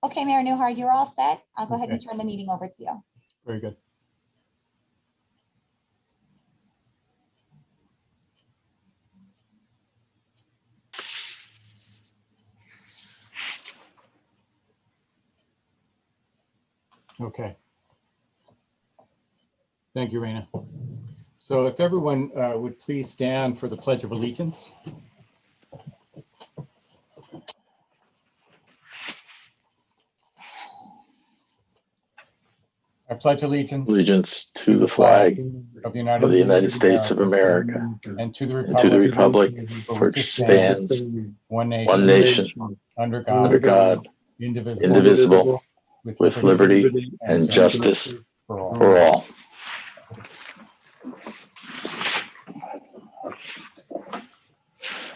Okay, Mayor Newhart, you're all set. I'll go ahead and Okay. turn the meeting over to you. Very good. Okay. Thank you, Raina. So if everyone would please stand for the Pledge of Allegiance. I pledge allegiance To the flag of the of the United States of America and to the and to the republic republic for which stands one one nation under under God, God, indivisible, with liberty and justice for all. for all.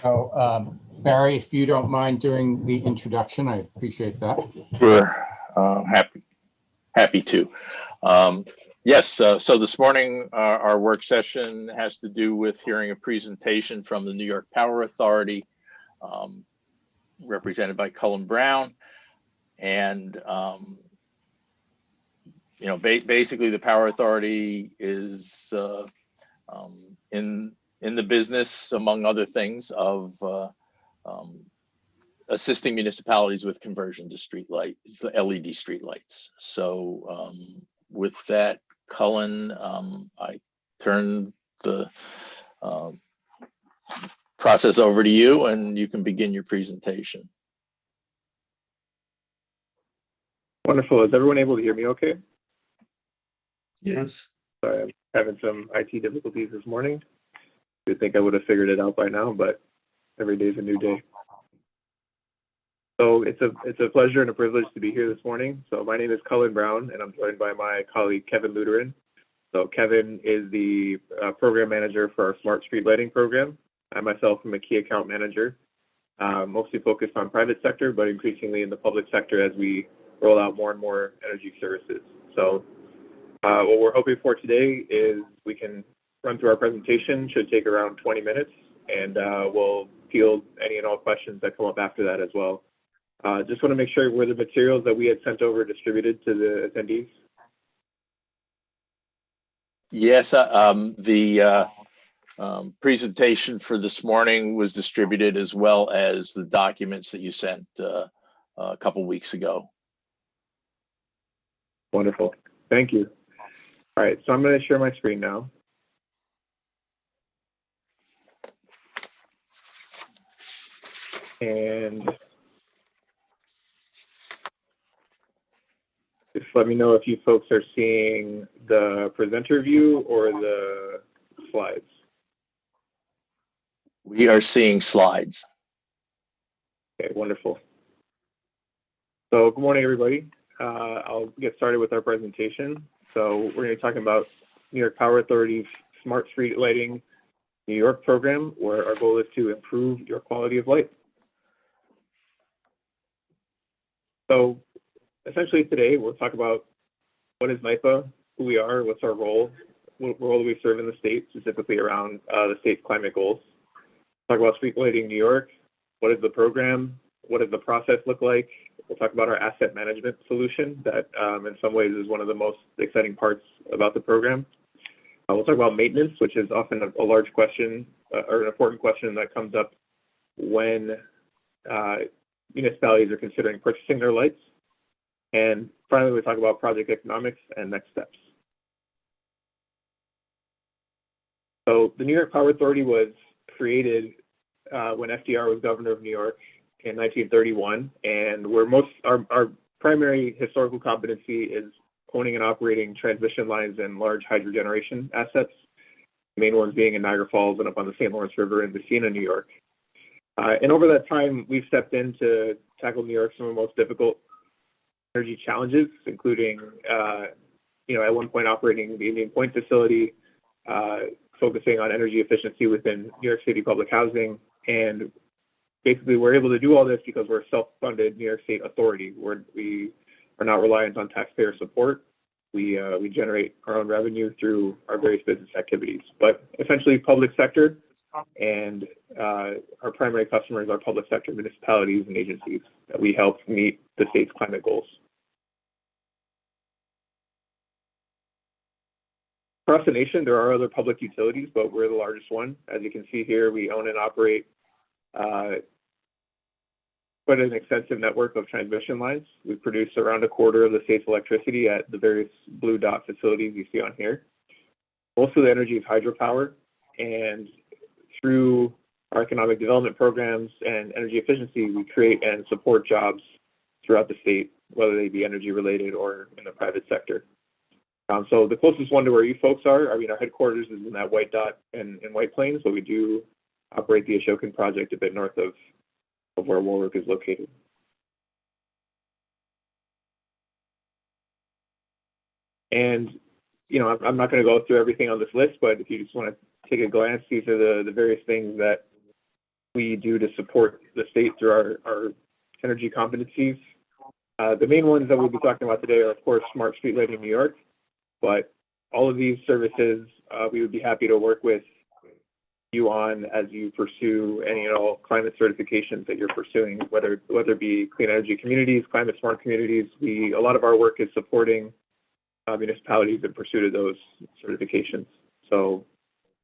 So, Barry, if you don't mind doing the introduction, I appreciate that. We're happy to. Yes, so this morning our work session has to do with hearing a presentation from the New York Power Authority, represented by Cullen Brown. And, you know, basically the Power Authority is in the business, among other things, of assisting municipalities with conversion to street light, LED street lights. So with that, Cullen, I turn the process over to you, and you can begin your presentation. Wonderful. Is everyone able to hear me okay? Yes. Sorry, I'm having some IT difficulties this morning. You'd think I would have figured it out by now, but every day is a new day. So it's a pleasure and a privilege to be here this morning. So my name is Cullen Brown, and I'm joined by my colleague, Kevin Luderin. So Kevin is the program manager for our Smart Street Lighting program. I myself am a key account manager, mostly focused on private sector, but increasingly in the public sector as we roll out more and more energy services. So what we're hoping for today is we can run through our presentation, should take around 20 minutes, and we'll field any and all questions that come up after that as well. Just want to make sure were the materials that we had sent over distributed to the attendees? Yes, the presentation for this morning was distributed, as well as the documents that you sent a couple weeks ago. Wonderful. Thank you. All right, so I'm going to share my screen now. And just let me know if you folks are seeing the presenter view or the slides. We are seeing slides. Okay, wonderful. So good morning, everybody. I'll get started with our presentation. So we're going to be talking about New York Power Authority's Smart Street Lighting New York program, where our goal is to improve your quality of light. So essentially today, we'll talk about what is NYPA, who we are, what's our role, what role do we serve in the state, specifically around the state's climate goals. Talk about street lighting New York, what is the program, what does the process look like. We'll talk about our asset management solution that in some ways is one of the most exciting parts about the program. We'll talk about maintenance, which is often a large question or an important question that comes up when municipalities are considering purchasing their lights. And finally, we'll talk about project economics and next steps. So the New York Power Authority was created when FDR was governor of New York in 1931, and our primary historical competency is owning and operating transmission lines and large hydro generation assets, the main ones being in Niagara Falls and up on the St. Lawrence River in Messina, New York. And over that time, we've stepped in to tackle New York some of the most difficult energy challenges, including, at one point operating the Indian Point facility, focusing on energy efficiency within New York City public housing. And basically, we're able to do all this because we're a self-funded New York State authority, where we are not reliant on taxpayer support. We generate our own revenue through our various business activities. But essentially, public sector, and our primary customers are public sector municipalities and agencies that we help meet the state's climate goals. Across the nation, there are other public utilities, but we're the largest one. As you can see here, we own and operate quite an extensive network of transmission lines. We produce around a quarter of the state's electricity at the various blue dot facilities you see on here. Most of the energy is hydropower, and through our economic development programs and energy efficiency, we create and support jobs throughout the state, whether they be energy related or in the private sector. So the closest one to where you folks are, I mean, our headquarters is in that white dot in White Plains, but we do operate the Ashokan project a bit north of where Warwick is located. And, you know, I'm not going to go through everything on this list, but if you just want to take a glance, these are the various things that we do to support the state through our energy competencies. The main ones that we'll be talking about today are, of course, smart street lighting in New York. But all of these services, we would be happy to work with you on as you pursue any and all climate certifications that you're pursuing, whether it be clean energy communities, climate smart communities. A lot of our work is supporting municipalities in pursuit of those certifications. So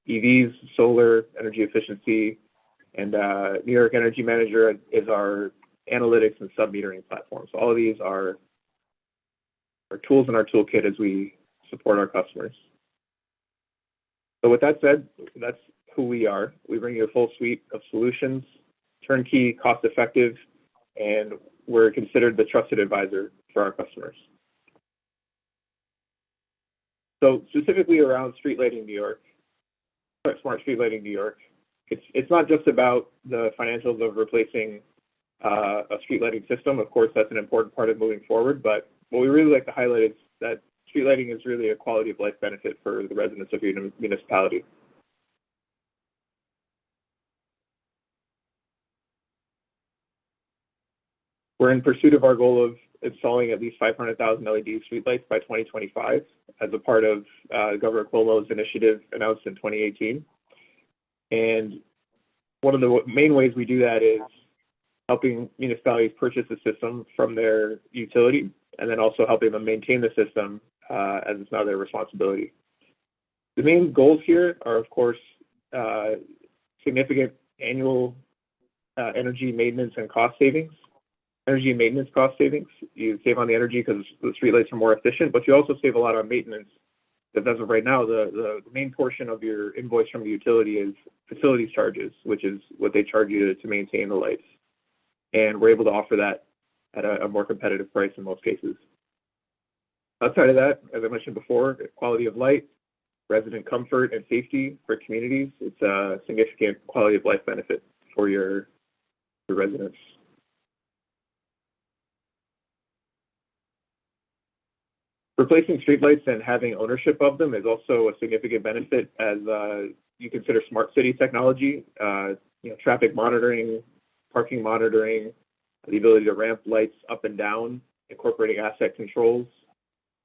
EVs, solar, energy efficiency, and New York Energy Manager is our analytics and sub-metering platform. So all of these are tools in our toolkit as we support our customers. So with that said, that's who we are. We bring you a full suite of solutions, turnkey, cost-effective, and we're considered the trusted advisor for our customers. So specifically around street lighting New York, smart street lighting New York, it's not just about the financials of replacing a street lighting system. Of course, that's an important part of moving forward, but what we really like to highlight is that street lighting is really a quality of life benefit for the residents of your municipality. We're in pursuit of our goal of installing at least 500,000 LED streetlights by 2025 as a part of Governor Cuomo's initiative announced in 2018. And one of the main ways we do that is helping municipalities purchase a system from their utility, and then also helping them maintain the system as it's now their responsibility. The main goals here are, of course, significant annual energy maintenance and cost savings. Energy and maintenance cost savings. You save on the energy because the streetlights are more efficient, but you also save a lot on maintenance. Because as of right now, the main portion of your invoice from the utility is facilities charges, which is what they charge you to maintain the lights. And we're able to offer that at a more competitive price in most cases. Outside of that, as I mentioned before, quality of light, resident comfort and safety for communities. It's a significant quality of life benefit for your residents. Replacing streetlights and having ownership of them is also a significant benefit as you consider smart city technology, traffic monitoring, parking monitoring, the ability to ramp lights up and down, incorporating asset controls,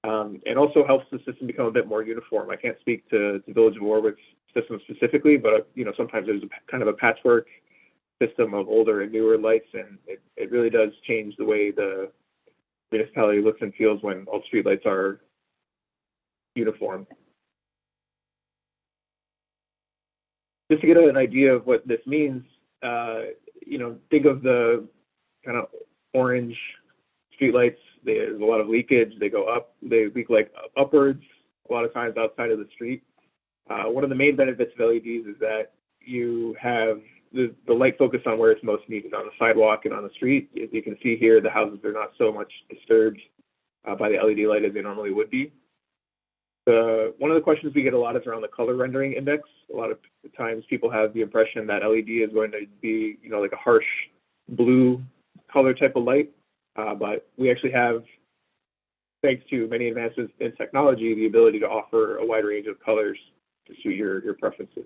and also helps the system become a bit more uniform. I can't speak to Village of Warwick's system specifically, but sometimes there's kind of a patchwork system of older and newer lights, and it really does change the way the municipality looks and feels when all streetlights are uniform. Just to get an idea of what this means, think of the kind of orange streetlights. There's a lot of leakage. They go up. They leak like upwards a lot of times outside of the street. One of the main benefits of LEDs is that you have the light focused on where it's most needed, on the sidewalk and on the street. As you can see here, the houses are not so much disturbed by the LED light as they normally would be. One of the questions we get a lot is around the color rendering index. A lot of times people have the impression that LED is going to be, like a harsh blue color type of light. But we actually have, thanks to many advances in technology, the ability to offer a wide range of colors to suit your preferences.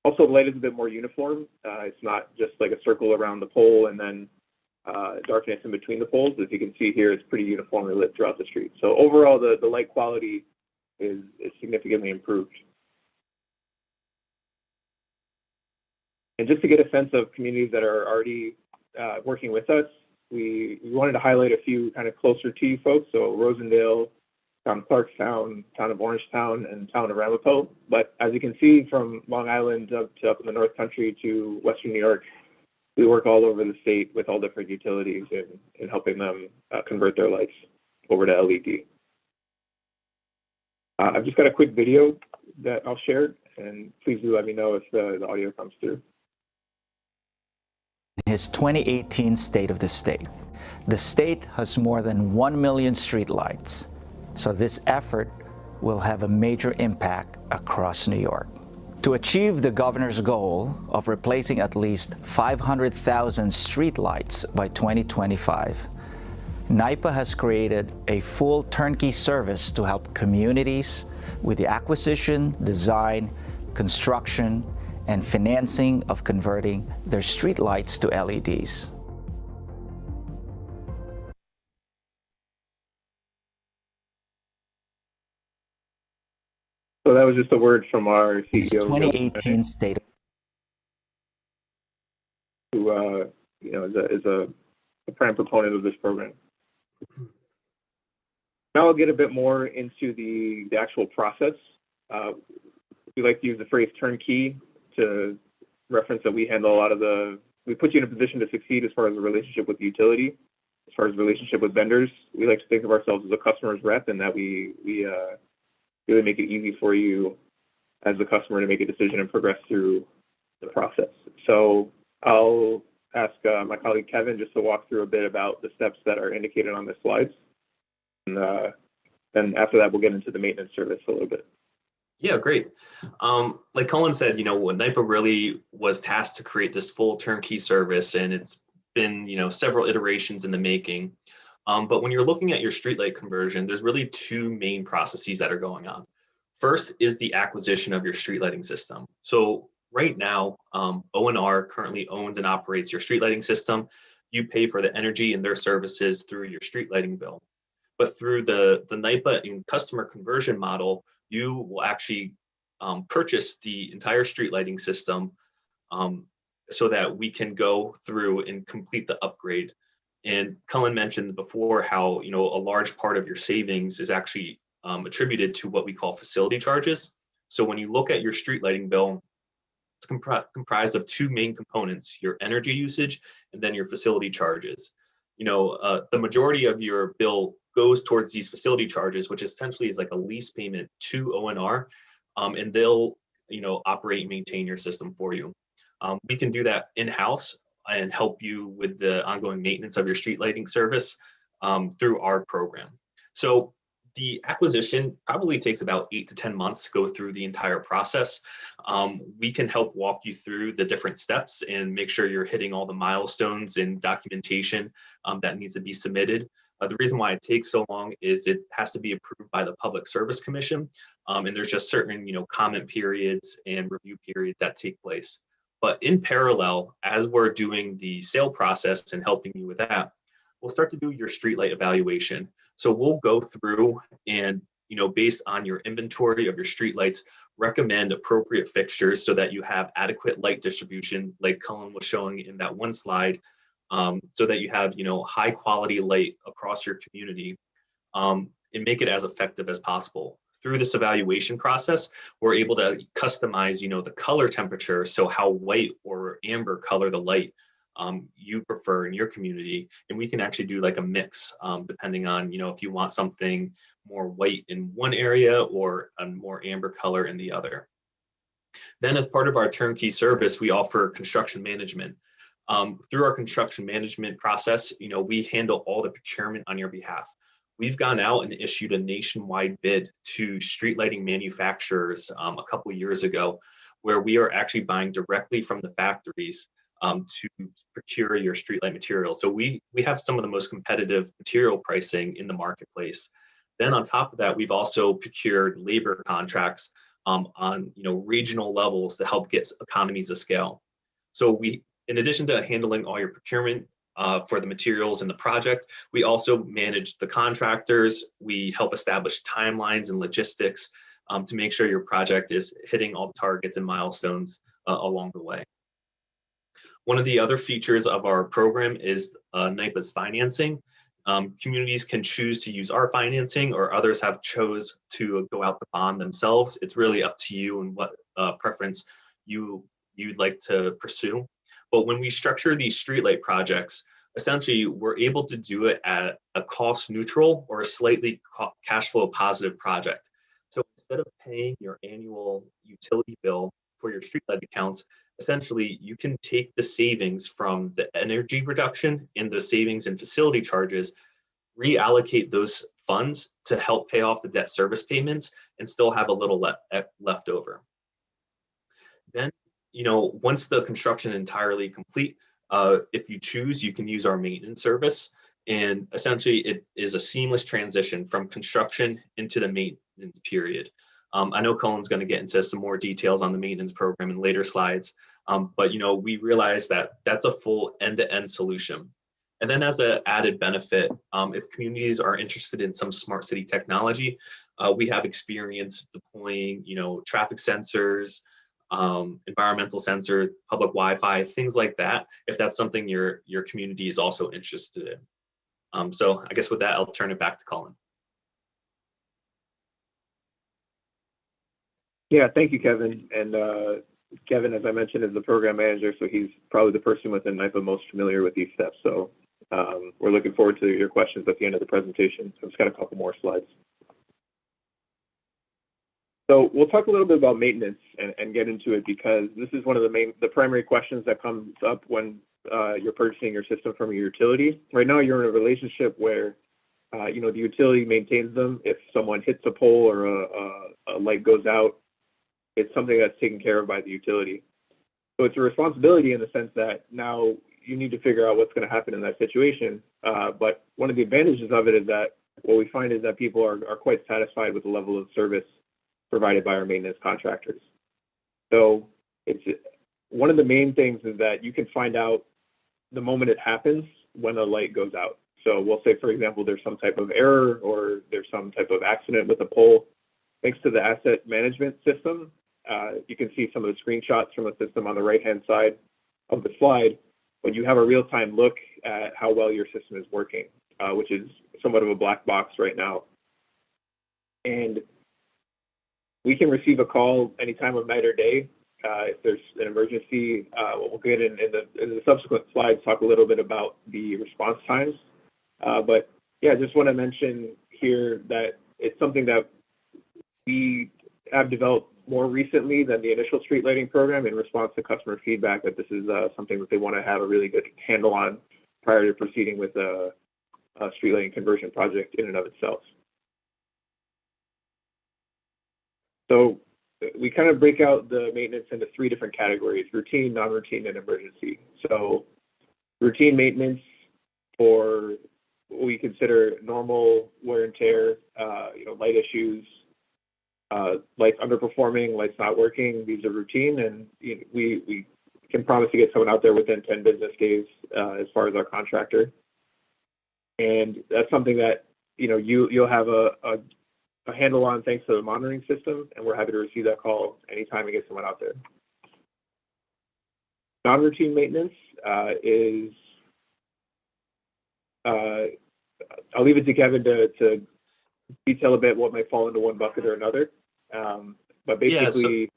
Also, the light is a bit more uniform. It's not just like a circle around the pole and then darkness in between the poles. As you can see here, it's pretty uniformly lit throughout the street. So overall, the light quality is significantly improved. And just to get a sense of communities that are already working with us, we wanted to highlight a few kind of closer to you folks. So Rosendale, Town of Clarkstown, Town of Orangetown, and Town of Ramapo. But as you can see, from Long Island up in the North Country to Western New York, we work all over the state with all different utilities in helping them convert their lights over to LED. I've just got a quick video that I'll share, and please do let me know if the audio comes through. His 2018 State of the State. The state has more than 1 million streetlights, so this effort will have a major impact across New York. To achieve the governor's goal of replacing at least 500,000 streetlights by 2025, NYPA has created a full turnkey service to help communities with the acquisition, design, construction, and financing of converting their streetlights to LEDs. So that was just a word from our His CEO, 2018 State of who is a prime proponent of this program. Now I'll get a bit more into the actual process. We like to use the phrase turnkey to reference that we handle a lot of we put you in a position to succeed as far as the relationship with the utility, as far as the relationship with vendors. We like to think of ourselves as a customer's rep, and that we really make it easy for you as the customer to make a decision and progress through the process. So I'll ask my colleague Kevin just to walk through a bit about the steps that are indicated on the slides. And then after that, we'll get into the maintenance service a little bit. Yeah, great. Like Colin said, when NYPA really was tasked to create this full turnkey service, and it's been, several iterations in the making. But when you're looking at your streetlight conversion, there's really two main processes that are going on. First is the acquisition of your street lighting system. So right now, O&R currently owns and operates your street lighting system. You pay for the energy and their services through your street lighting bill. But through the NYPA and customer conversion model, you will actually purchase the entire street lighting system so that we can go through and complete the upgrade. And Cullen mentioned before how a large part of your savings is actually attributed to what we call facility charges. So when you look at your street lighting bill, it's comprised of two main components: your energy usage and then your facility charges. The majority of your bill goes towards these facility charges, which essentially is like a lease payment to O&R, and they'll operate and maintain your system for you. We can do that in-house and help you with the ongoing maintenance of your street lighting service through our program. So the acquisition probably takes about 8 to 10 months to go through the entire process. We can help walk you through the different steps and make sure you're hitting all the milestones and documentation that needs to be submitted. The reason why it takes so long is it has to be approved by the Public Service Commission, and there's just certain comment periods and review periods that take place. But in parallel, as we're doing the sale process and helping you with that, we'll start to do your streetlight evaluation. So we'll go through and, based on your inventory of your streetlights, recommend appropriate fixtures so that you have adequate light distribution, like Cullen was showing in that one slide, so that you have, high quality light across your community, and make it as effective as possible. Through this evaluation process, we're able to customize, the color temperature, so how white or amber color the light you prefer in your community, and we can actually do like a mix depending on, if you want something more white in one area or a more amber color in the other. Then, as part of our turnkey service, we offer construction management. Through our construction management process, we handle all the procurement on your behalf. We've gone out and issued a nationwide bid to street lighting manufacturers a couple of years ago, where we are actually buying directly from the factories to procure your streetlight material. So we have some of the most competitive material pricing in the marketplace. Then on top of that, we've also procured labor contracts on regional levels to help get economies of scale. So we, in addition to handling all your procurement for the materials in the project, we also manage the contractors. We help establish timelines and logistics to make sure your project is hitting all the targets and milestones along the way. One of the other features of our program is NYPA's financing. Communities can choose to use our financing, or others have chose to go out the bond themselves. It's really up to you and what preference you'd like to pursue. But when we structure these streetlight projects, essentially we're able to do it at a cost neutral or a slightly cash flow positive project. So instead of paying your annual utility bill for your streetlight accounts, essentially you can take the savings from the energy reduction and the savings in facility charges, reallocate those funds to help pay off the debt service payments, and still have a little left over. Then, once the construction is entirely complete, if you choose, you can use our maintenance service. And essentially, it is a seamless transition from construction into the maintenance period. I know Cullen's going to get into some more details on the maintenance program in later slides, but we realize that that's a full end-to-end solution. And then as an added benefit, if communities are interested in some smart city technology, we have experience deploying, traffic sensors, environmental sensor, public Wi-Fi, things like that, if that's something your community is also interested in. So I guess with that, I'll turn it back to Cullen. Yeah, thank you, Kevin. And Kevin, as I mentioned, is the program manager, so he's probably the person within NYPA most familiar with these steps. So we're looking forward to your questions at the end of the presentation. So I've just got a couple more slides. So we'll talk a little bit about maintenance and get into it, because this is one of the primary questions that comes up when you're purchasing your system from your utility. Right now, you're in a relationship where the utility maintains them. If someone hits a pole or a light goes out, it's something that's taken care of by the utility. So it's a responsibility in the sense that now you need to figure out what's going to happen in that situation. But one of the advantages of it is that what we find is that people are quite satisfied with the level of service provided by our maintenance contractors. So it's one of the main things is that you can find out the moment it happens when a light goes out. So we'll say, for example, there's some type of error or there's some type of accident with a pole. Thanks to the asset management system, you can see some of the screenshots from the system on the right-hand side of the slide, but you have a real-time look at how well your system is working, which is somewhat of a black box right now. And we can receive a call any time of night or day if there's an emergency. We'll get in the subsequent slides, talk a little bit about the response times. But yeah, just want to mention here that it's something that we have developed more recently than the initial street lighting program in response to customer feedback that this is something that they want to have a really good handle on prior to proceeding with a street lighting conversion project in and of itself. So we kind of break out the maintenance into three different categories: routine, non-routine, and emergency. So routine maintenance for what we consider normal wear and tear, light issues, lights underperforming, lights not working. These are routine, and we can promise to get someone out there within 10 business days as far as our contractor. And that's something that you'll have a handle on thanks to the monitoring system, and we're happy to receive that call anytime we get someone out there. Non-routine maintenance is, I'll leave it to Kevin to detail a bit what might fall into one bucket or another. But basically,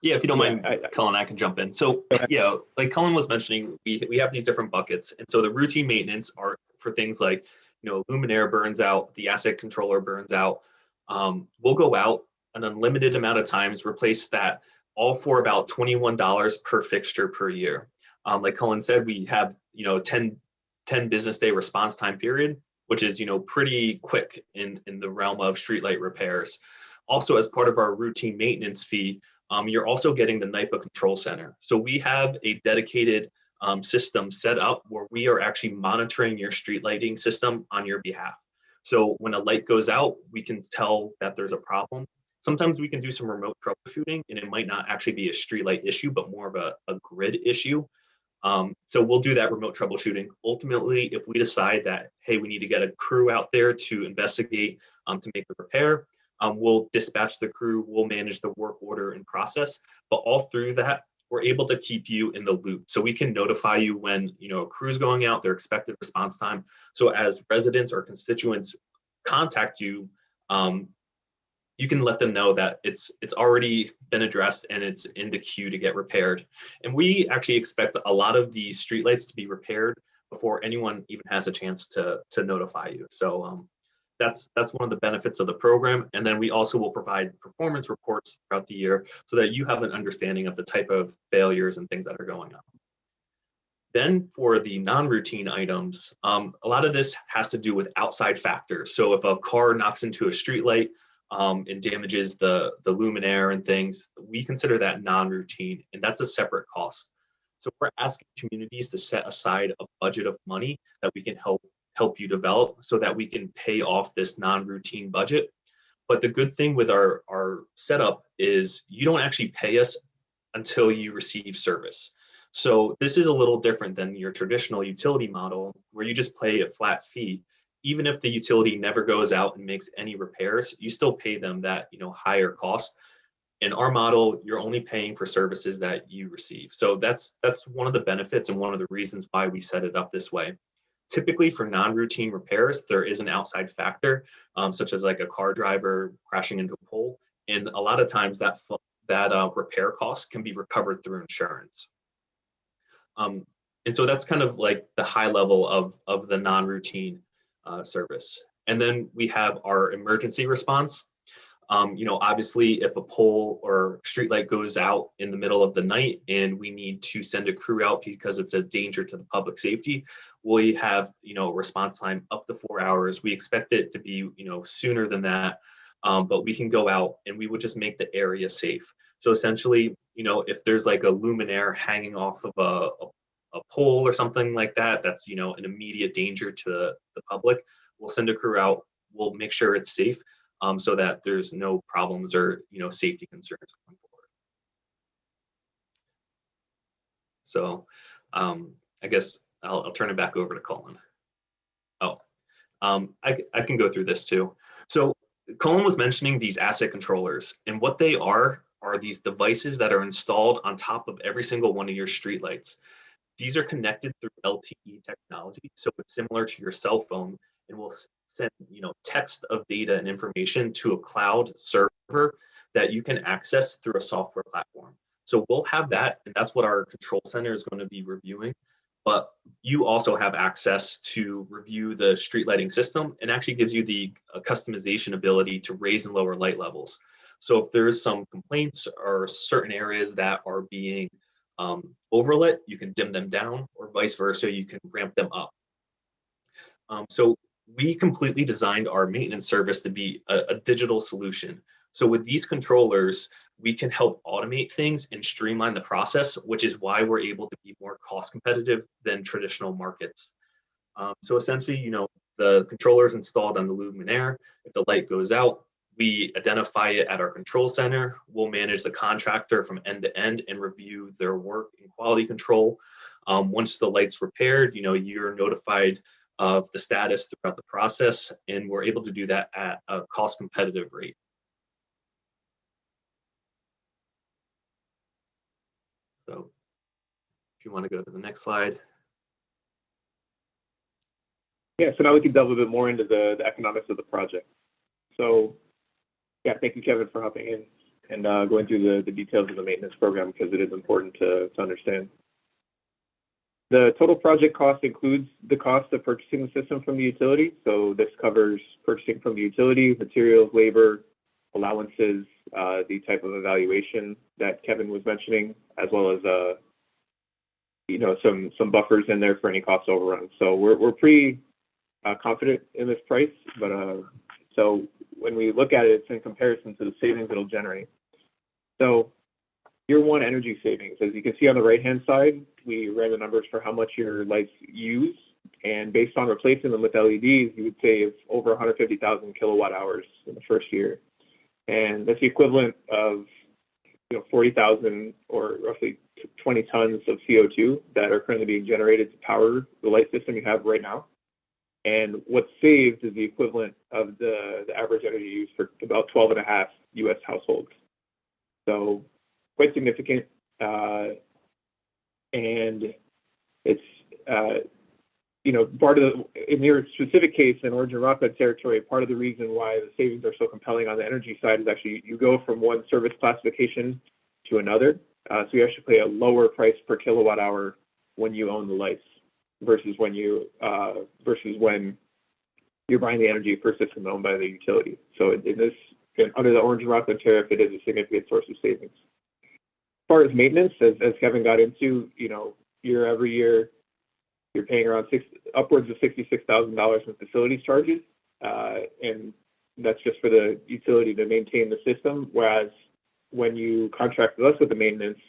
yeah, if you don't mind, Cullen, I can jump in. So yeah, like Cullen was mentioning, we have these different buckets. And so the routine maintenance are for things like, luminaire burns out, the asset controller burns out. We'll go out an unlimited amount of times, replace that, all for about $21 per fixture per year. Like Cullen said, we have, 10 business day response time period, which is, pretty quick in the realm of streetlight repairs. Also, as part of our routine maintenance fee, you're also getting the NYPA control center. So we have a dedicated system set up where we are actually monitoring your street lighting system on your behalf. So when a light goes out, we can tell that there's a problem. Sometimes we can do some remote troubleshooting, and it might not actually be a street light issue, but more of a grid issue. So we'll do that remote troubleshooting. Ultimately, if we decide that, hey, we need to get a crew out there to investigate, to make the repair, we'll dispatch the crew, we'll manage the work order and process. But all through that, we're able to keep you in the loop. So we can notify you when, a crew's going out, their expected response time. So as residents or constituents contact you, you can let them know that it's already been addressed and it's in the queue to get repaired. And we actually expect a lot of these streetlights to be repaired before anyone even has a chance to notify you. So that's one of the benefits of the program. And then we also will provide performance reports throughout the year so that you have an understanding of the type of failures and things that are going on. Then for the non-routine items, a lot of this has to do with outside factors. So if a car knocks into a streetlight and damages the luminaire and things, we consider that non-routine, and that's a separate cost. So we're asking communities to set aside a budget of money that we can help you develop so that we can pay off this non-routine budget. But the good thing with our setup is you don't actually pay us until you receive service. So this is a little different than your traditional utility model where you just pay a flat fee. Even if the utility never goes out and makes any repairs, you still pay them that higher cost. In our model, you're only paying for services that you receive. So that's one of the benefits and one of the reasons why we set it up this way. Typically for non-routine repairs, there is an outside factor, such as like a car driver crashing into a pole. And a lot of times that repair cost can be recovered through insurance. And so that's kind of like the high level of the non-routine service. And then we have our emergency response. Obviously if a pole or streetlight goes out in the middle of the night and we need to send a crew out because it's a danger to the public safety, we have, a response time up to 4 hours. We expect it to be, sooner than that, but we can go out and we would just make the area safe. So essentially, if there's like a luminaire hanging off of a pole or something like that, that's, an immediate danger to the public, we'll send a crew out, we'll make sure it's safe so that there's no problems or, safety concerns going forward. So I guess I'll turn it back over to Colin. I can go through this too. So Colin was mentioning these asset controllers, and what they are these devices that are installed on top of every single one of your streetlights. These are connected through LTE technology, so it's similar to your cell phone, and will send text of data and information to a cloud server that you can access through a software platform. So we'll have that, and that's what our control center is going to be reviewing. But you also have access to review the street lighting system, and actually gives you the customization ability to raise and lower light levels. So if there's some complaints or certain areas that are being overlit, you can dim them down, or vice versa, you can ramp them up. So we completely designed our maintenance service to be a digital solution. So with these controllers, we can help automate things and streamline the process, which is why we're able to be more cost competitive than traditional markets. So essentially, the controller is installed on the luminaire. If the light goes out, we identify it at our control center. We'll manage the contractor from end to end and review their work and quality control. Once the light's repaired, you're notified of the status throughout the process, and we're able to do that at a cost competitive rate. So if you want to go to the next slide. Yeah, so now we can delve a bit more into the economics of the project. So yeah, thank you, Kevin, for hopping in and going through the details of the maintenance program, because it is important to understand. The total project cost includes the cost of purchasing the system from the utility. So this covers purchasing from the utility, materials, labor, allowances, the type of evaluation that Kevin was mentioning, as well as some buffers in there for any cost overruns. So we're pretty confident in this price, but so when we look at it, it's in comparison to the savings it'll generate. So year one energy savings, as you can see on the right-hand side, we ran the numbers for how much your lights use, and based on replacing them with LEDs, you would save over 150,000 kilowatt hours in the first year. And that's the equivalent of 40,000 or roughly 20 tons of CO2 that are currently being generated to power the light system you have right now. And what's saved is the equivalent of the average energy use for about 12.5 US households. So quite significant. And it's, part of in your specific case in Orange and Rockland territory, part of the reason why the savings are so compelling on the energy side is actually you go from one service classification to another. So you actually pay a lower price per kilowatt hour when you own the lights versus when you're buying the energy for a system owned by the utility. So under the Orange and Rockland tariff, it is a significant source of savings. As far as maintenance, as Kevin got into, every year you're paying around upwards of $66,000 in facilities charges, and that's just for the utility to maintain the system. Whereas when you contract with us with the maintenance,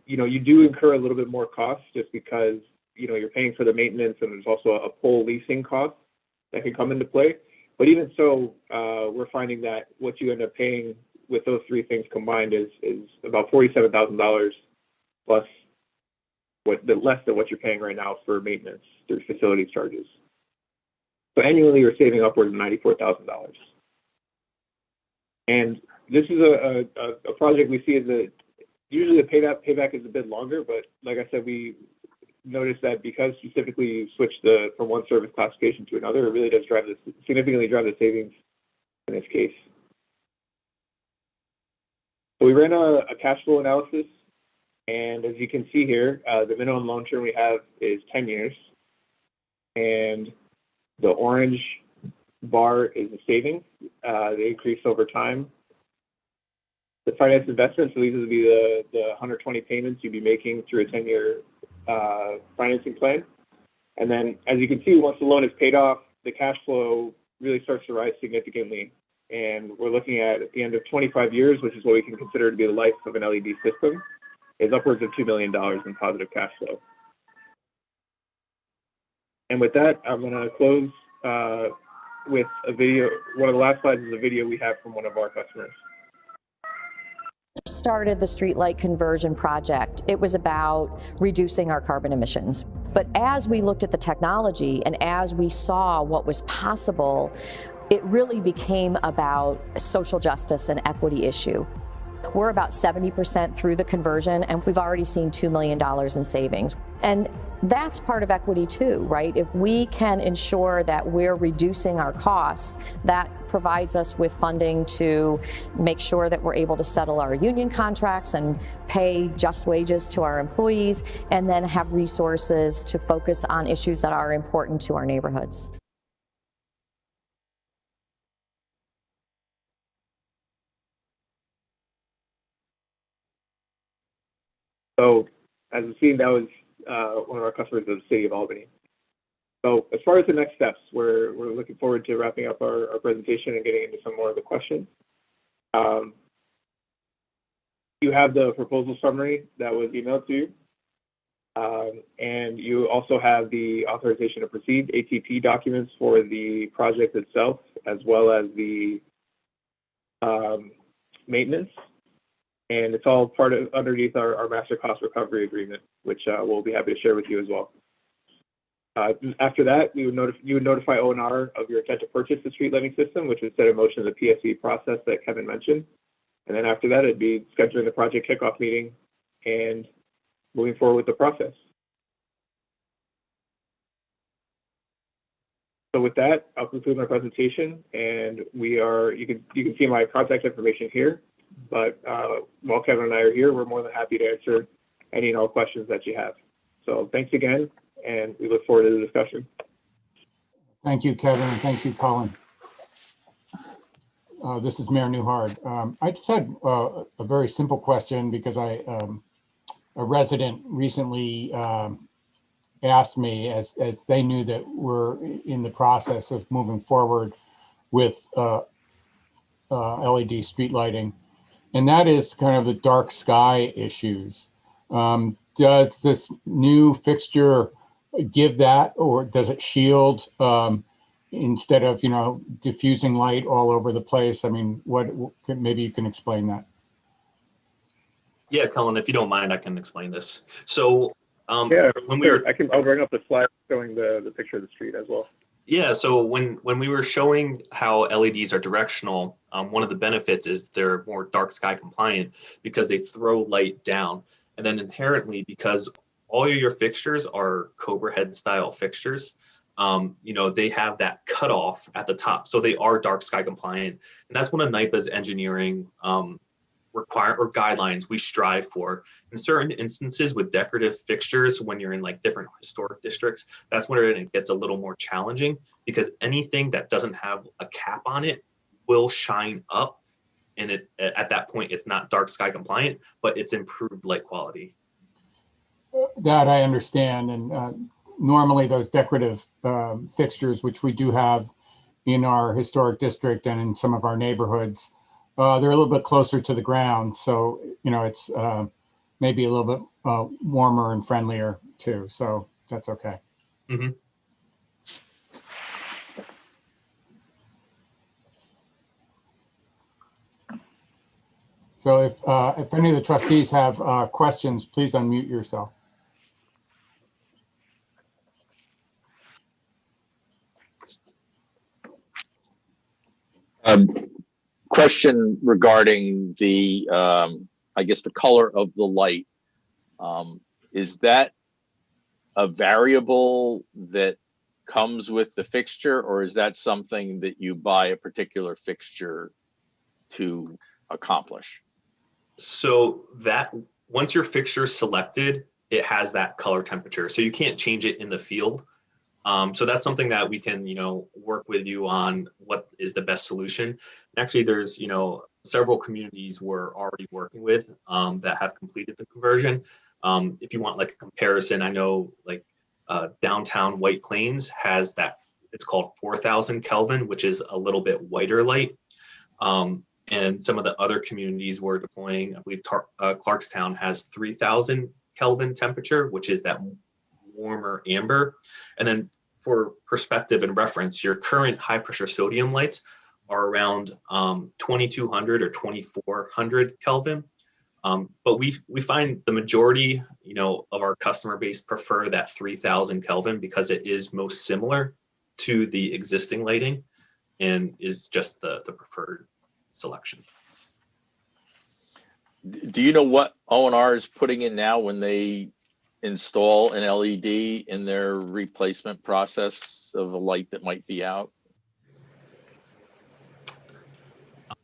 you do incur a little bit more costs just because you're paying for the maintenance, and there's also a pole leasing cost that can come into play. But even so, we're finding that what you end up paying with those three things combined is about $47,000 plus less than what you're paying right now for maintenance through facility charges. So annually, you're saving upwards of $94,000. And this is a project we see as usually the payback is a bit longer, but like I said, we noticed that because specifically you switch from one service classification to another, it really does significantly drive the savings in this case. So we ran a cash flow analysis, and as you can see here, the minimum loan term we have is 10 years, and the orange bar is the savings. They increase over time. The finance investment, so these would be the 120 payments you'd be making through a 10-year financing plan. And then, as you can see, once the loan is paid off, the cash flow really starts to rise significantly. And we're looking at the end of 25 years, which is what we can consider to be the life of an LED system, is upwards of $2 million in positive cash flow. And with that, I'm going to close with a video. One of the last slides is a video we have from one of our customers. Started the streetlight conversion project, it was about reducing our carbon emissions. But as we looked at the technology and as we saw what was possible, it really became about social justice and equity issue. We're about 70% through the conversion, and we've already seen $2 million in savings. And that's part of equity too, right? If we can ensure that we're reducing our costs, that provides us with funding to make sure that we're able to settle our union contracts and pay just wages to our employees, and then have resources to focus on issues that are important to our neighborhoods. So, as you've seen, that was one of our customers of the City of Albany. So, as far as the next steps, we're looking forward to wrapping up our presentation and getting into some more of the questions. You have the proposal summary that was emailed to you. And you also have the authorization to proceed, ATP documents for the project itself, as well as the maintenance. And it's all part of underneath our master cost recovery agreement, which we'll be happy to share with you as well. After that, you would notify O&R of your intent to purchase the street lighting system, which would set in motion the PSE process that Kevin mentioned. And then after that, it'd be scheduling the project kickoff meeting and moving forward with the process. So with that, I'll conclude my presentation, and you can see my contact information here. But while Kevin and I are here, we're more than happy to answer any and all questions that you have. So thanks again, and we look forward to the discussion. Thank you, Kevin, and thank you, Colin. This is Mayor Newhart. I just had a very simple question because a resident recently asked me, as they knew that we're in the process of moving forward with LED street lighting, and that is kind of the dark sky issues. Does this new fixture give that, or does it shield instead of, diffusing light all over the place? I mean, maybe you can explain that. Yeah, Colin, if you don't mind, I can explain this. So yeah, when I'll bring up the slide showing the picture of the street as well. Yeah, so when we were showing how LEDs are directional, one of the benefits is they're more dark sky compliant because they throw light down. And then inherently, because all of your fixtures are Cobra head style fixtures, they have that cutoff at the top. So they are dark sky compliant. And that's one of NYPA's engineering guidelines we strive for. In certain instances with decorative fixtures, when you're in like different historic districts, that's where it gets a little more challenging, because anything that doesn't have a cap on it will shine up, and at that point it's not dark sky compliant, but it's improved light quality. That I understand. And normally those decorative fixtures, which we do have in our historic district and in some of our neighborhoods, they're a little bit closer to the ground. So, it's maybe a little bit warmer and friendlier too. So that's okay. Mm-hmm. So if any of the trustees have questions, please unmute yourself. Question regarding the, I guess, the color of the light. Is that a variable that comes with the fixture, or is that something that you buy a particular fixture to accomplish? So that once your fixture is selected, it has that color temperature. So you can't change it in the field. So that's something that we can, work with you on what is the best solution. And actually, there's, several communities we're already working with that have completed the conversion. If you want like a comparison, I know like downtown White Plains has that, it's called 4,000 Kelvin, which is a little bit whiter light. And some of the other communities we're deploying, I believe Clarkstown has 3,000 Kelvin temperature, which is that warmer amber. And then for perspective and reference, your current high pressure sodium lights are around 2,200 or 2,400 Kelvin. But we find the majority, of our customer base prefer that 3,000 Kelvin because it is most similar to the existing lighting and is just the preferred selection. Do you know what O&R is putting in now when they install an LED in their replacement process of a light that might be out?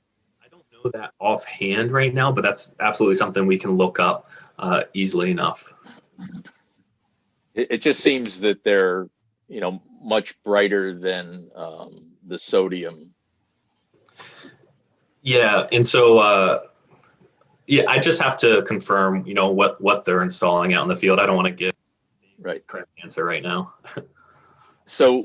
I don't know that offhand right now, but that's absolutely something we can look up easily enough. It just seems that they're, much brighter than the sodium. Yeah, and so yeah, I just have to confirm, what they're installing out in the field. I don't want to give Right. correct answer right now. So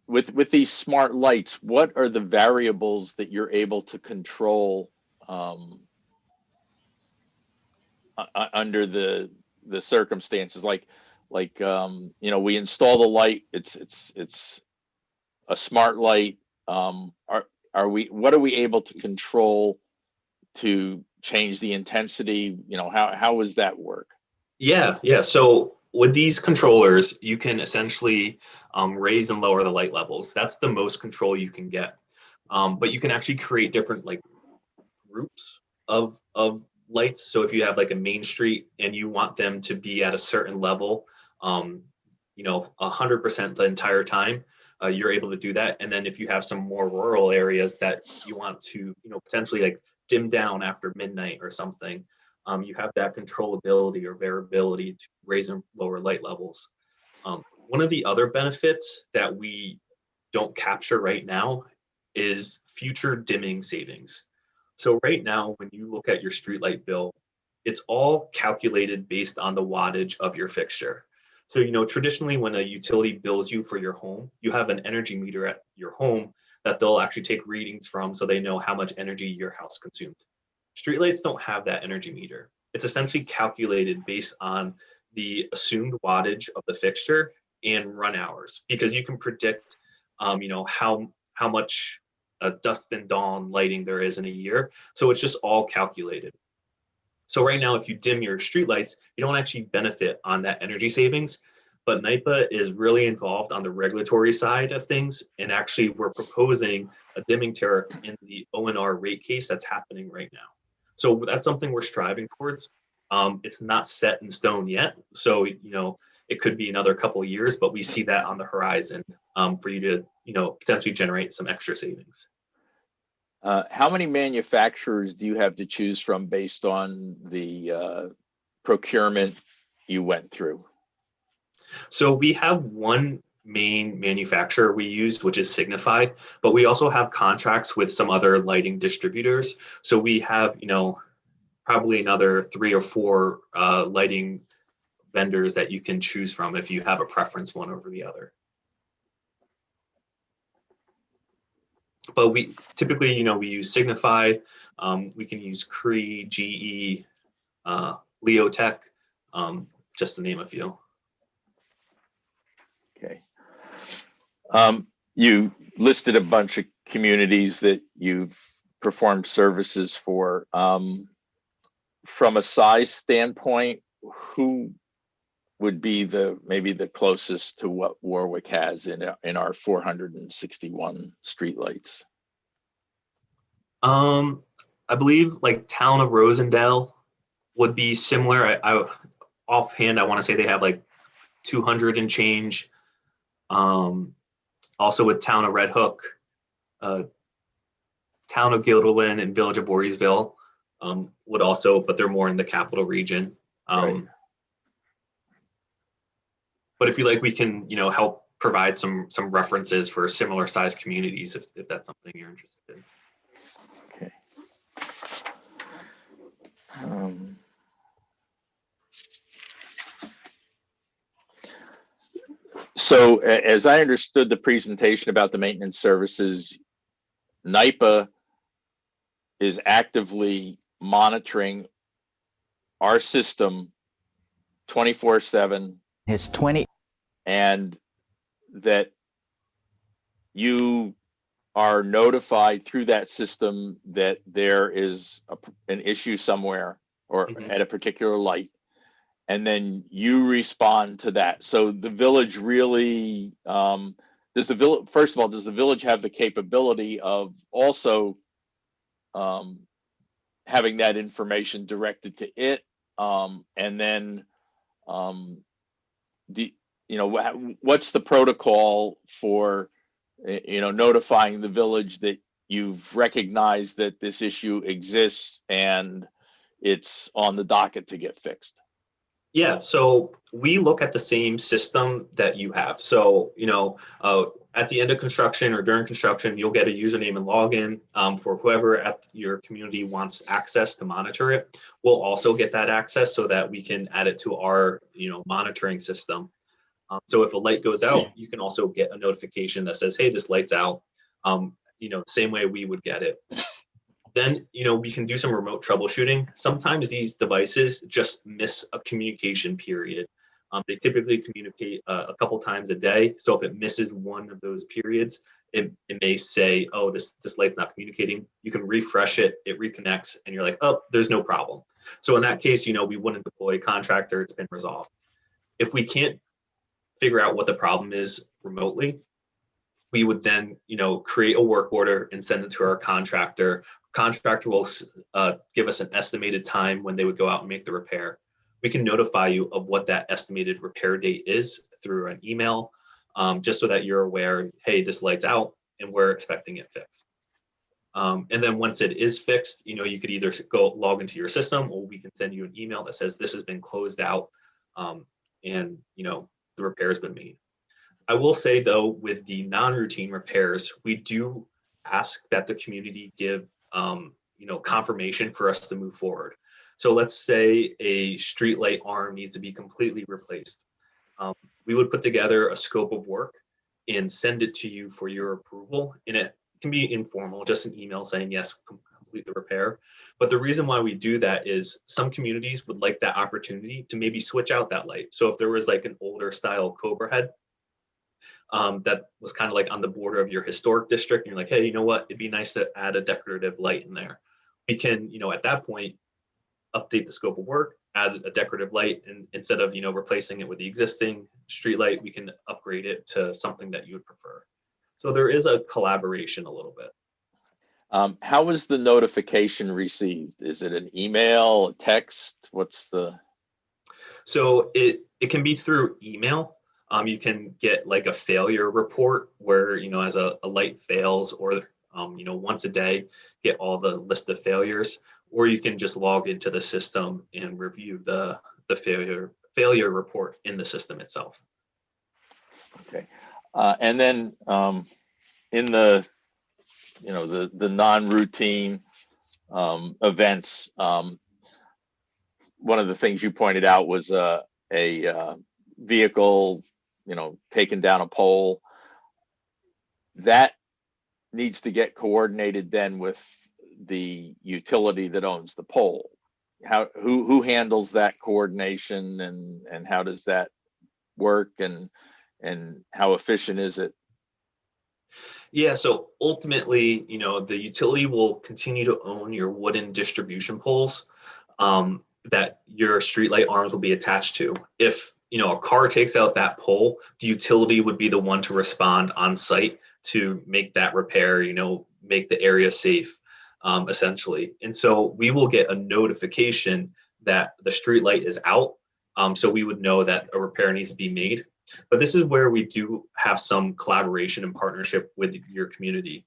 with these smart lights, what are the variables that you're able to control under the circumstances? Like we install the light. It's a smart light. What are we able to control to change the intensity? How does that work? Yeah. So with these controllers, you can essentially raise and lower the light levels. That's the most control you can get. But you can actually create different like groups of lights. So if you have like a main street and you want them to be at a certain level, 100% the entire time, you're able to do that. And then if you have some more rural areas that you want to, potentially like dim down after midnight or something, you have that controllability or variability to raise and lower light levels. One of the other benefits that we don't capture right now is future dimming savings. So right now, when you look at your streetlight bill, it's all calculated based on the wattage of your fixture. So, traditionally when a utility bills you for your home, you have an energy meter at your home that they'll actually take readings from so they know how much energy your house consumed. Streetlights don't have that energy meter. It's essentially calculated based on the assumed wattage of the fixture and run hours, because you can predict, how much dusk and dawn lighting there is in a year. So it's just all calculated. So right now, if you dim your streetlights, you don't actually benefit on that energy savings. but NYPA is really involved on the regulatory side of things. And actually we're proposing a dimming tariff in the O&R rate case that's happening right now. So that's something we're striving towards. It's not set in stone yet. So, it could be another couple of years, but we see that on the horizon for you to, potentially generate some extra savings. How many manufacturers do you have to choose from based on the procurement you went through? So we have one main manufacturer we use, which is Signify, but we also have contracts with some other lighting distributors. So we have, probably another 3 or 4 lighting vendors that you can choose from if you have a preference one over the other. But we typically, we use Signify. We can use Cree, GE, Leotech, just to name a few. Okay. You listed a bunch of communities that you've performed services for. From a size standpoint, who would be maybe the closest to what Warwick has in our 461 streetlights? I believe like Town of Rosendale would be similar. I offhand, I want to say they have like 200 and change. Also with Town of Red Hook, Town of Guilderland and Village of Voorheesville would also, but they're more in the capital region. Right. But if you like, we can, help provide some references for similar sized communities if that's something you're interested in. Okay. So as I understood the presentation about the maintenance services, NYPA is actively monitoring our system 24/7. His 20. And that you are notified through that system that there is an issue somewhere or at a particular light, and then you respond to that. So the village really, does the village have the capability of also having that information directed to it? And then, what's the protocol for, notifying the village that you've recognized that this issue exists and it's on the docket to get fixed? Yeah, so we look at the same system that you have. So, at the end of construction or during construction, you'll get a username and login for whoever at your community wants access to monitor it. We'll also get that access so that we can add it to our, monitoring system. So if a light goes out, you can also get a notification that says, hey, this light's out, same way we would get it. Then, we can do some remote troubleshooting. Sometimes these devices just miss a communication period. They typically communicate a couple times a day. So if it misses one of those periods, it may say, oh, this light's not communicating. You can refresh it, it reconnects, and you're like, oh, there's no problem. So in that case, we wouldn't deploy a contractor. It's been resolved. If we can't figure out what the problem is remotely, we would then, create a work order and send it to our contractor. Contractor will give us an estimated time when they would go out and make the repair. We can notify you of what that estimated repair date is through an email, just so that you're aware, hey, this light's out and we're expecting it fixed. And then once it is fixed, you could either go log into your system, or we can send you an email that says this has been closed out and the repair has been made. I will say though, with the non-routine repairs, we do ask that the community give confirmation for us to move forward. So let's say a streetlight arm needs to be completely replaced. We would put together a scope of work and send it to you for your approval. And it can be informal, just an email saying, yes, complete the repair. But the reason why we do that is some communities would like that opportunity to maybe switch out that light. So if there was like an older style Cobra head that was kind of like on the border of your historic district, and you're like, hey, you know what? It'd be nice to add a decorative light in there. We can, at that point, update the scope of work, add a decorative light, and instead of, replacing it with the existing street light, we can upgrade it to something that you would prefer. So there is a collaboration a little bit. How was the notification received? Is it an email, a text? What's the? So it can be through email. You can get like a failure report where, as a light fails, or, once a day, get all the list of failures, or you can just log into the system and review the failure report in the system itself. Okay. And then in the, the non-routine events, one of the things you pointed out was a vehicle, taking down a pole. That needs to get coordinated then with the utility that owns the pole. Who handles that coordination, and how does that work, and how efficient is it? Yeah, so ultimately, the utility will continue to own your wooden distribution poles that your streetlight arms will be attached to. If a car takes out that pole, the utility would be the one to respond on site to make that repair, make the area safe, essentially. And so we will get a notification that the streetlight is out. So we would know that a repair needs to be made. But this is where we do have some collaboration and partnership with your community.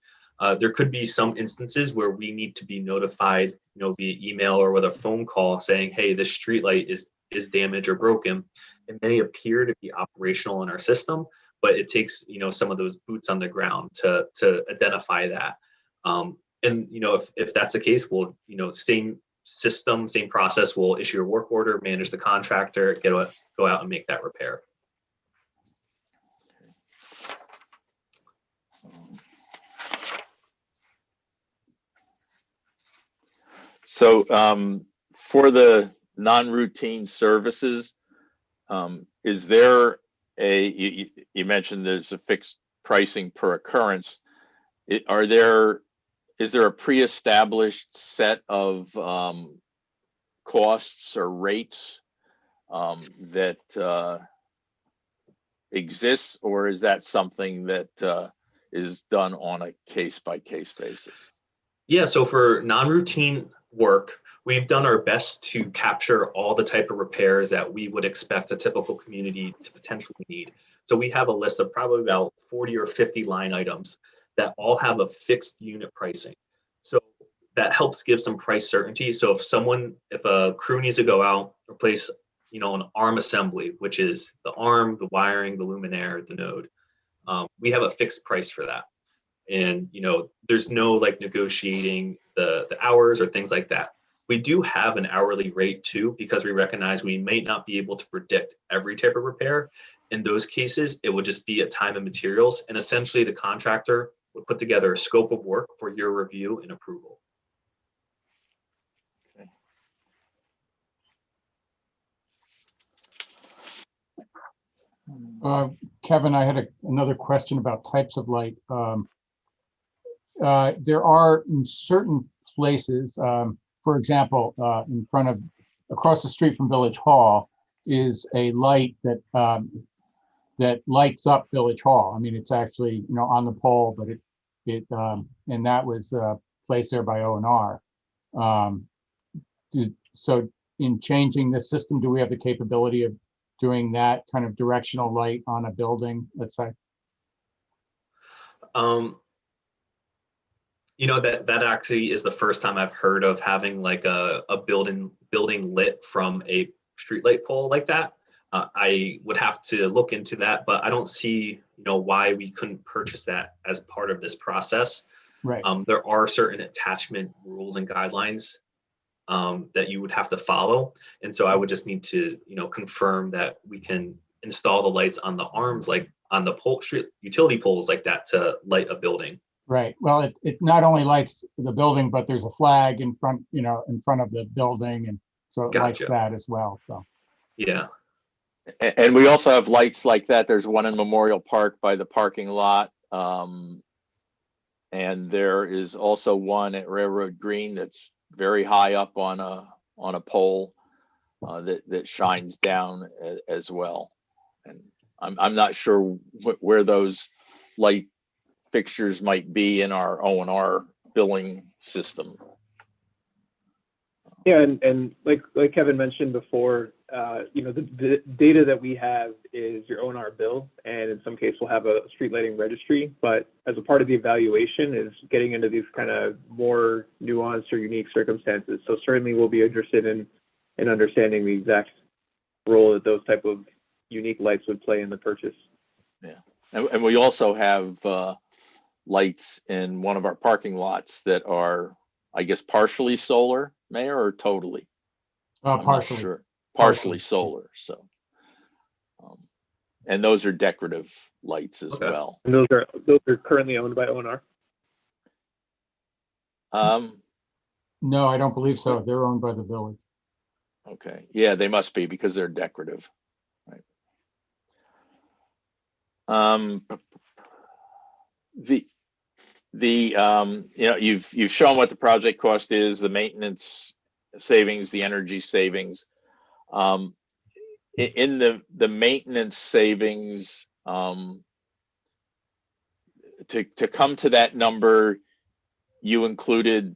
There could be some instances where we need to be notified, via email or with a phone call saying, hey, this streetlight is damaged or broken. It may appear to be operational in our system, but it takes, some of those boots on the ground to identify that. And, if that's the case, we'll, same system, same process, we'll issue a work order, manage the contractor, go out and make that repair. So for the non-routine services, is there you mentioned there's a fixed pricing per occurrence. Is there a pre-established set of costs or rates that exists, or is that something that is done on a case-by-case basis? Yeah, so for non-routine work, we've done our best to capture all the type of repairs that we would expect a typical community to potentially need. So we have a list of probably about 40 or 50 line items that all have a fixed unit pricing. So that helps give some price certainty. So if a crew needs to go out, replace, an arm assembly, which is the arm, the wiring, the luminaire, the node, we have a fixed price for that. And, there's no like negotiating the hours or things like that. We do have an hourly rate too, because we recognize we may not be able to predict every type of repair. In those cases, it would just be a time and materials. And essentially the contractor would put together a scope of work for your review and approval. Kevin, I had another question about types of light. There are in certain places, for example, across the street from Village Hall is a light that lights up Village Hall. I mean, it's actually, on the pole, but and that was placed there by O&R. So in changing this system, do we have the capability of doing that kind of directional light on a building, let's say? That actually is the first time I've heard of having like a building lit from a streetlight pole like that. I would have to look into that, but I don't see, why we couldn't purchase that as part of this process. Right. There are certain attachment rules and guidelines that you would have to follow. And so I would just need to, confirm that we can install the lights on the arms, like on the street utility poles like that to light a building. Right. Well, it not only lights the building, but there's a flag in front, in front of the building. And so it lights that as well. So. Yeah. And we also have lights like that. There's one in Memorial Park by the parking lot. And there is also one at Railroad Green that's very high up on a pole. that shines down as well. And I'm not sure where those light fixtures might be in our O&R billing system. Yeah, and like Kevin mentioned before, the data that we have is your O&R bill, and in some cases we'll have a street lighting registry. But as a part of the evaluation is getting into these kind of more nuanced or unique circumstances. So certainly we'll be interested in understanding the exact role that those type of unique lights would play in the purchase. Yeah, and we also have lights in one of our parking lots that are, I guess, partially solar, Mayor, or totally? I'm not Partially. sure. Partially. Partially solar. So, and those are decorative lights as Okay. well. And those are currently owned by O&R? No, I don't believe so. They're owned by the village. Okay. Yeah, they must be because they're decorative. Right. You've shown what the project cost is, the maintenance savings, the energy savings. In the maintenance savings, to come to that number, you included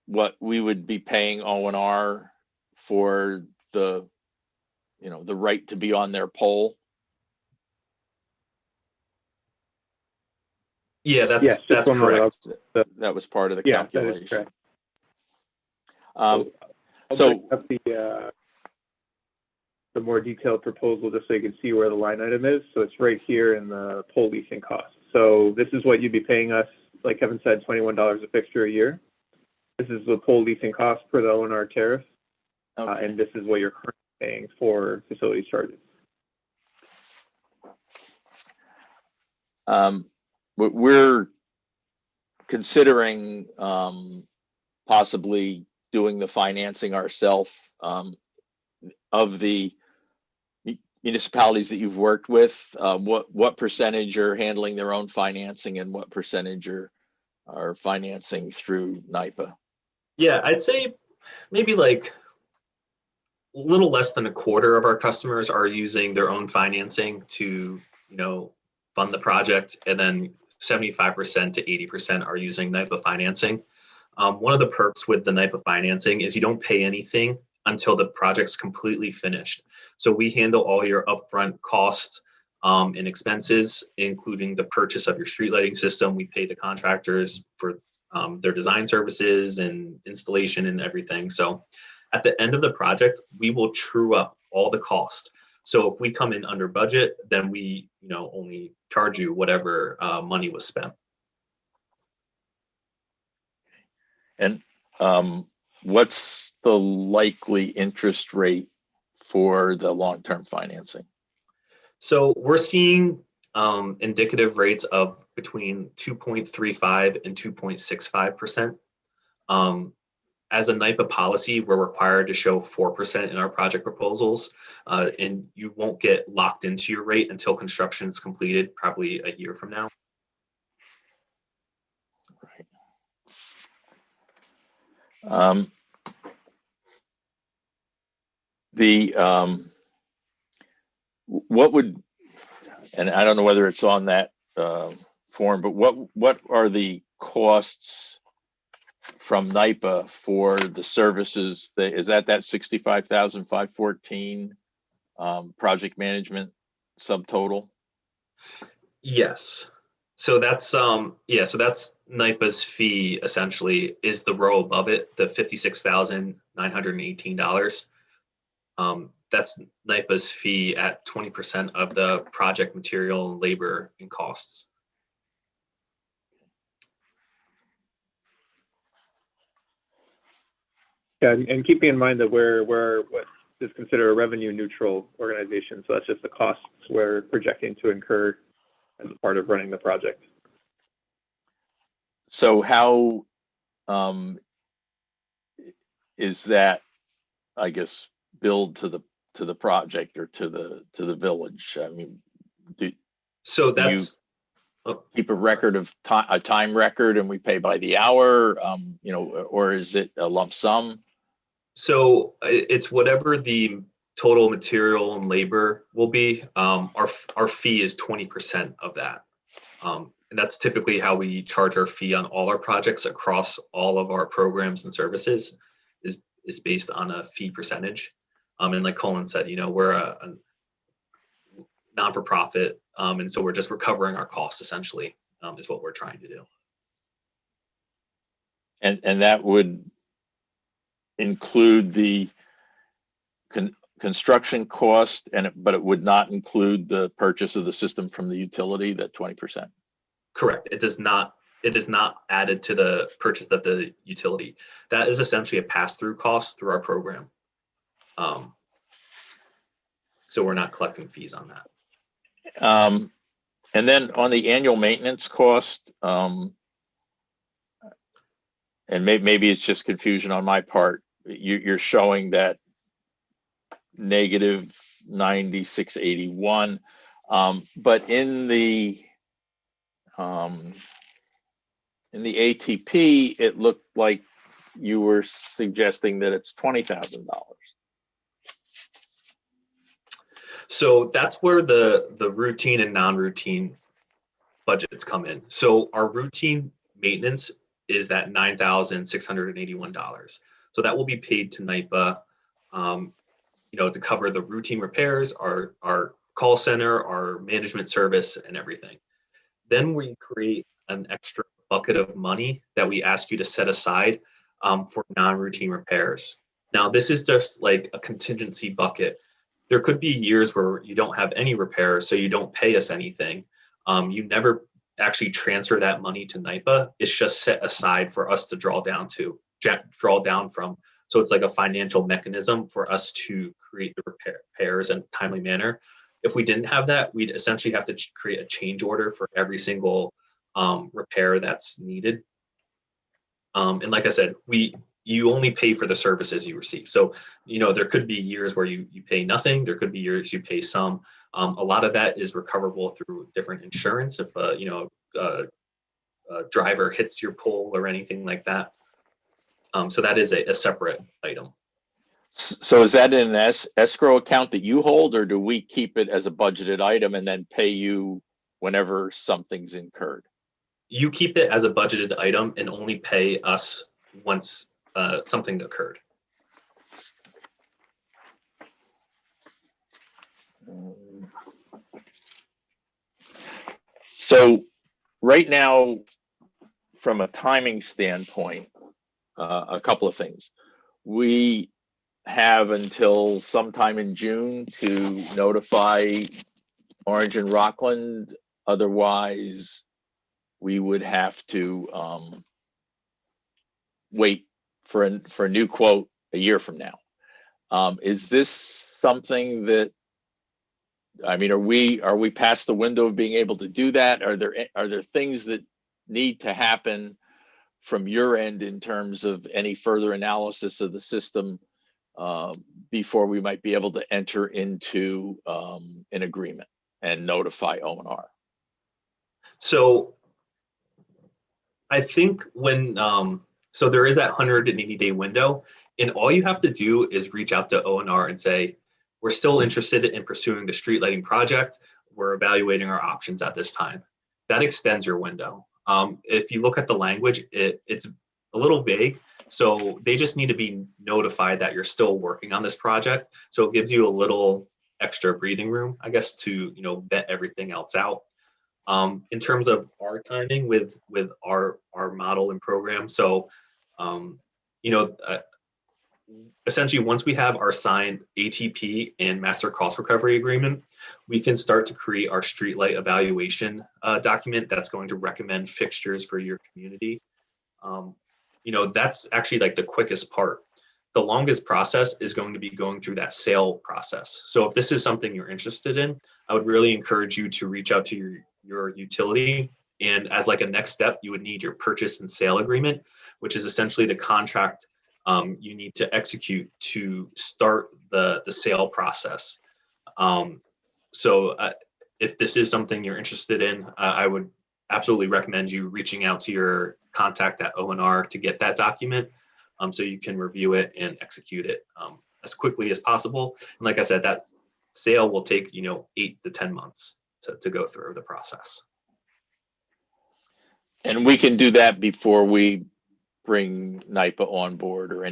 what we would be paying O&R for the right to be on their pole. Yeah, Yes, that's just one more correct. That was part of the Yeah, that is calculation. correct. Um, I'll so bring up the more detailed proposal just so you can see where the line item is. So it's right here in the pole leasing cost. So this is what you'd be paying us, like Kevin said, $21 a fixture a year. This is the pole leasing cost per the O&R tariff, okay. and this is what you're currently paying for facilities charges. We're considering possibly doing the financing ourselves of the municipalities that you've worked with. What percentage are handling their own financing and what percentage are financing through NYPA? Yeah, I'd say maybe like a little less than a quarter of our customers are using their own financing to, fund the project, and then 75% to 80% are using NYPA financing. One of the perks with the NYPA financing is you don't pay anything until the project's completely finished. So we handle all your upfront costs and expenses, including the purchase of your street lighting system. We pay the contractors for their design services and installation and everything. So at the end of the project, we will true up all the cost. So if we come in under budget, then we, only charge you whatever money was spent. And what's the likely interest rate for the long-term financing? So we're seeing indicative rates of between 2.35 and 2.65%. As a NYPA policy, we're required to show 4% in our project proposals, and you won't get locked into your rate until construction is completed, probably a year from now. Right. What would, and I don't know whether it's on that form, but what are the costs from NYPA for the services? Is that 65,514 project management subtotal? Yes. So that's so that's NYPA's fee essentially, is the row above it, the $56,918. That's NYPA's fee at 20% of the project material and labor and costs. Yeah, and keeping in mind that we're what is considered a revenue neutral organization. So that's just the costs we're projecting to incur as a part of running the project. So how is that, I guess, billed to the project or to the village? I mean, do you keep a record of a time record and we pay by the hour, or is it a lump sum? So it's whatever the total material and labor will be. Our fee is 20% of that. And that's typically how we charge our fee on all our projects across all of our programs and services is based on a fee percentage. And like Colin said, we're a non-for-profit, and so we're just recovering our costs essentially, is what we're trying to do. And that would include the construction cost, but it would not include the purchase of the system from the utility, that 20%. Correct. It is not added to the purchase of the utility. That is essentially a pass-through cost through our program. So we're not collecting fees on that. And then on the annual maintenance cost, and maybe it's just confusion on my part, you're showing that negative 9681, but in the ATP, it looked like you were suggesting that it's $20,000. So that's where the routine and non-routine budgets come in. So our routine maintenance is that $9,681. So that will be paid to NYPA, to cover the routine repairs, our call center, our management service, and everything. Then we create an extra bucket of money that we ask you to set aside for non-routine repairs. Now, this is just like a contingency bucket. There could be years where you don't have any repairs, so you don't pay us anything. You never actually transfer that money to NYPA. It's just set aside for us to draw down from. So it's like a financial mechanism for us to create the repairs in a timely manner. If we didn't have that, we'd essentially have to create a change order for every single repair that's needed. And like I said, you only pay for the services you receive. So, there could be years where you pay nothing. There could be years you pay some. A lot of that is recoverable through different insurance. If a driver hits your pole or anything like that. So that is a separate item. So is that in an escrow account that you hold, or do we keep it as a budgeted item and then pay you whenever something's incurred? You keep it as a budgeted item and only pay us once something occurred. So right now, from a timing standpoint, a couple of things. We have until sometime in June to notify Orange and Rockland. Otherwise, we would have to wait for a new quote a year from now. Is this something that, are we past the window of being able to do that? Are there things that need to happen from your end in terms of any further analysis of the system before we might be able to enter into an agreement and notify O&R? So I think so there is that 180-day window, and all you have to do is reach out to O&R and say, we're still interested in pursuing the street lighting project. We're evaluating our options at this time. That extends your window. If you look at the language, it's a little vague. So they just need to be notified that you're still working on this project. So it gives you a little extra breathing room, I guess, to vet everything else out. In terms of our timing with our model and program, so essentially once we have our signed ATP and master cost recovery agreement, we can start to create our streetlight evaluation document that's going to recommend fixtures for your community. That's actually like the quickest part. The longest process is going to be going through that sale process. So if this is something you're interested in, I would really encourage you to reach out to your utility. And as like a next step, you would need your purchase and sale agreement, which is essentially the contract you need to execute to start the sale process. So if this is something you're interested in, I would absolutely recommend you reaching out to your contact at O&R to get that document. so you can review it and execute it as quickly as possible. And like I said, that sale will take 8 to 10 months to go through the process. And we can do that before we bring NYPA on board or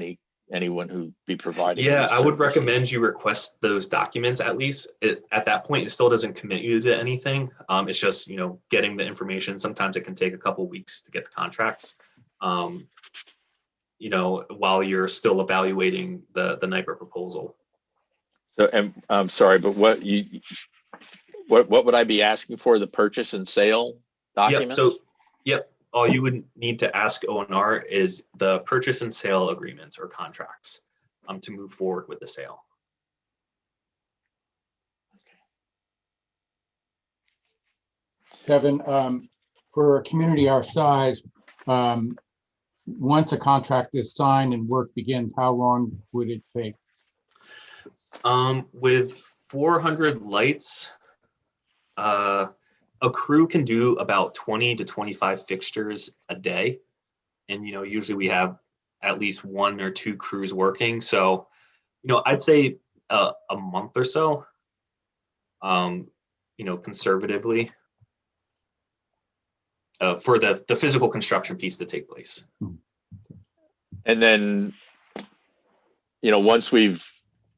anyone who'd be providing. Yeah, these I would services. recommend you request those documents at least. At that point, it still doesn't commit you to anything. It's just, getting the information. Sometimes it can take a couple weeks to get the contracts, while you're still evaluating the NYPA proposal. So, and I'm sorry, but what would I be asking for? The purchase and sale documents? Yep. All you would need to ask ONR is the purchase and sale agreements or contracts to move forward with the sale. Kevin, for a community our size, once a contract is signed and work begins, how long would it take? With 400 lights, a crew can do about 20 to 25 fixtures a day. And, usually we have at least 1 or 2 crews working. So, I'd say a month or so, conservatively, for the physical construction piece to take place. And then, once we've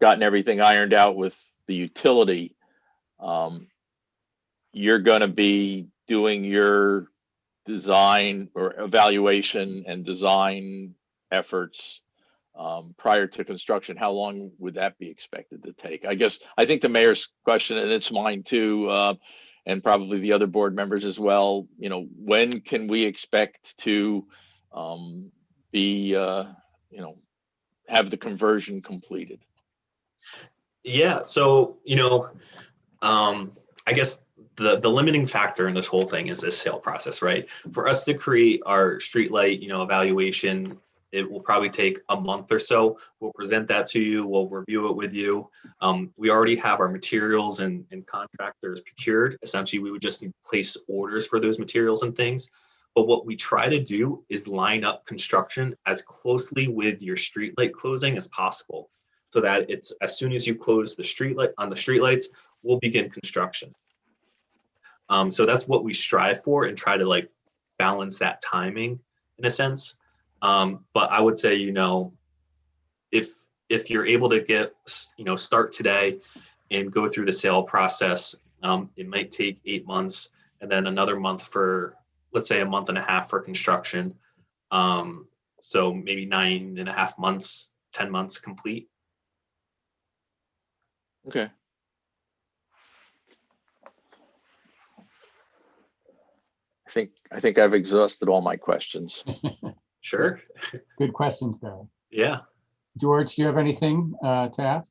gotten everything ironed out with the utility, you're going to be doing your design or evaluation and design efforts prior to construction. How long would that be expected to take? I think the mayor's question, and it's mine too, and probably the other board members as well, when can we expect to be, have the conversion completed? Yeah, so, I guess the limiting factor in this whole thing is this sale process, right? For us to create our streetlight, evaluation, it will probably take a month or so. We'll present that to you. We'll review it with you. We already have our materials and contractors procured. Essentially, we would just need to place orders for those materials and things. But what we try to do is line up construction as closely with your streetlight closing as possible, so that it's as soon as you close the streetlight on the streetlights, we'll begin construction. So that's what we strive for and try to balance that timing in a sense. But I would say, if you're able to get, start today and go through the sale process, it might take 8 months and then another month for, let's say, a month and a half for construction. So maybe 9.5 months, 10 months complete. Okay. I think I've exhausted all my questions. Sure. Good questions, Barry. Yeah. George, do you have anything to ask?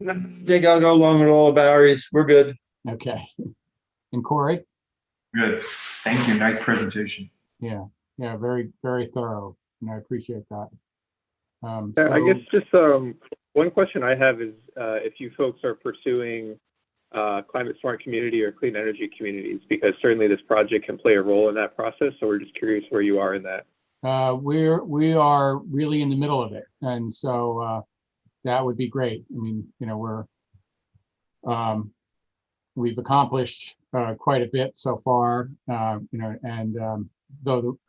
I think I'll go along with all of Barry's. We're good. Okay. And Corey? Good. Thank you. Nice presentation. Yeah, very, very thorough, and I appreciate that. I guess just one question I have is if you folks are pursuing climate smart community or clean energy communities, because certainly this project can play a role in that process. So we're just curious where you are in that. We are really in the middle of it, and so that would be great. I mean, we've accomplished quite a bit so far, and though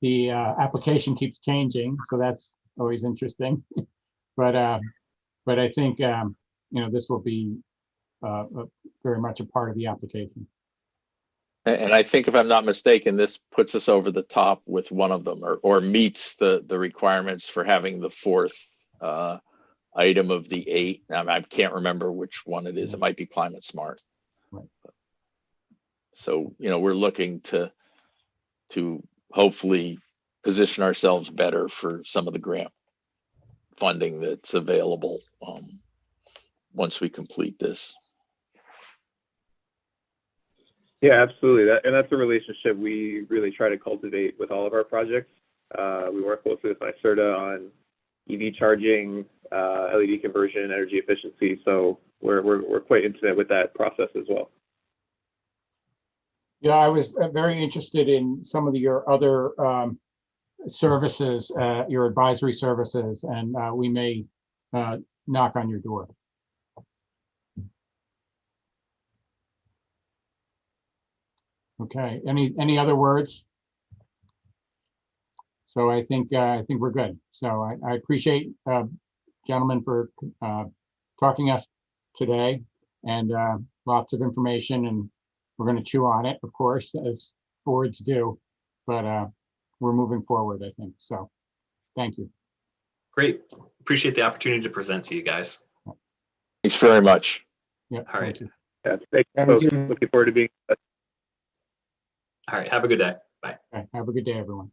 the application keeps changing, so that's always interesting. But I think this will be very much a part of the application. And I think, if I'm not mistaken, this puts us over the top with one of them, or meets the requirements for having the 4th item of the 8. I can't remember which one it is. It might be climate smart. Right. So, we're looking to hopefully position ourselves better for some of the grant funding that's available once we complete this. Yeah, absolutely. That's a relationship we really try to cultivate with all of our projects. We work closely with NYSERDA on EV charging, LED conversion, energy efficiency. So we're quite intimate with that process as well. Yeah, I was very interested in some of your other services, your advisory services, and we may knock on your door. Okay, any other words? So I think we're good. So I appreciate gentlemen for talking us today, and lots of information, and we're going to chew on it, of course, as boards do, but we're moving forward, I think. So thank you. Great. Appreciate the opportunity to present to you guys. Thanks very much. Yeah. All right. Thank you. Yeah, thank you Thank both. you. Looking forward to being. All right. Have a good day. Bye. Okay, have a good day, everyone.